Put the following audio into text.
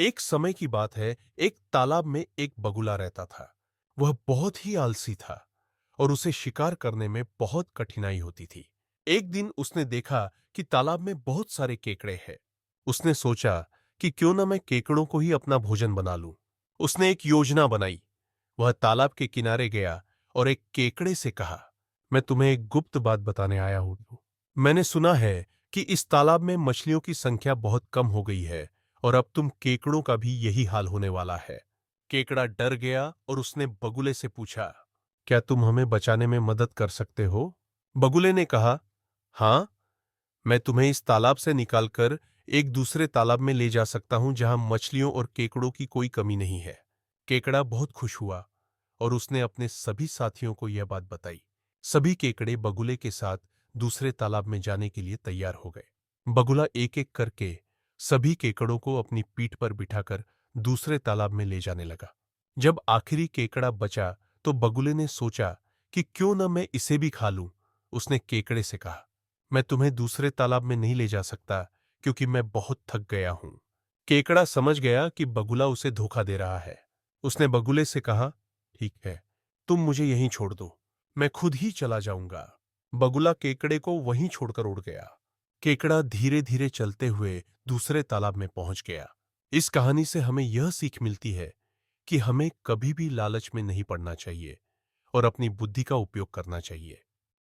एक समय की बात है, एक तालाब में एक बगुला रहता था। वह बहुत ही आलसी था और उसे शिकार करने में बहुत कठिनाई होती थी। एक दिन उसने देखा कि तालाब में बहुत सारे केकड़े हैं। उसने सोचा कि क्यों ना मैं केकड़ों को ही अपना भोजन बना लूं। उसने एक योजना बनाई। वह तालाब के किनारे गया और एक केकड़े से कहा, मैं तुम्हें एक गुप्त बात बताने आया हूं। मैंने सुना है कि इस तालाब में मछलियों की संख्या बहुत कम हो गई है और अब तुम केकड़ों का भी यही हाल होने वाला है। केकड़ा डर गया और उसने बगुले से पूछा, क्या तुम हमें बचाने में मदद कर सकते हो? बगुले ने कहा, हाँ, मैं तुम्हें इस तालाब से निकालकर एक दूसरे तालाब में ले जा सकता हूं जहां मछलियों और केकड़ों की कोई कमी नहीं है। केकड़ा बहुत खुश हुआ और उसने अपने सभी साथियों को यह बात बताई। सभी केकड़े बगुले के साथ दूसरे तालाब में जाने के लिए तैयार हो गए। बगुला एक एक करके सभी केकड़ों को अपनी पीठ पर बिठाकर दूसरे तालाब में ले जाने लगा। जब आखिरी केकड़ा बचा तो बगुले ने सोचा कि क्यों न मैं इसे भी खा लूं। उसने केकड़े से कहा, मैं तुम्हें दूसरे तालाब में नहीं ले जा सकता क्योंकि मैं बहुत थक गया हूं। केकड़ा समझ गया कि बगुला उसे धोखा दे रहा है। उसने बगुले से कहा, ठीक है, तुम मुझे यहीं छोड़ दो, मैं खुद ही चला जाऊंगा। बगुला केकड़े को वहीं छोड़कर उड़ गया। केकड़ा धीरे धीरे चलते हुए दूसरे तालाब में पहुंच गया। इस कहानी से हमें यह सीख मिलती है कि हमें कभी भी लालच में नहीं पड़ना चाहिए और अपनी बुद्धि का उपयोग करना चाहिए।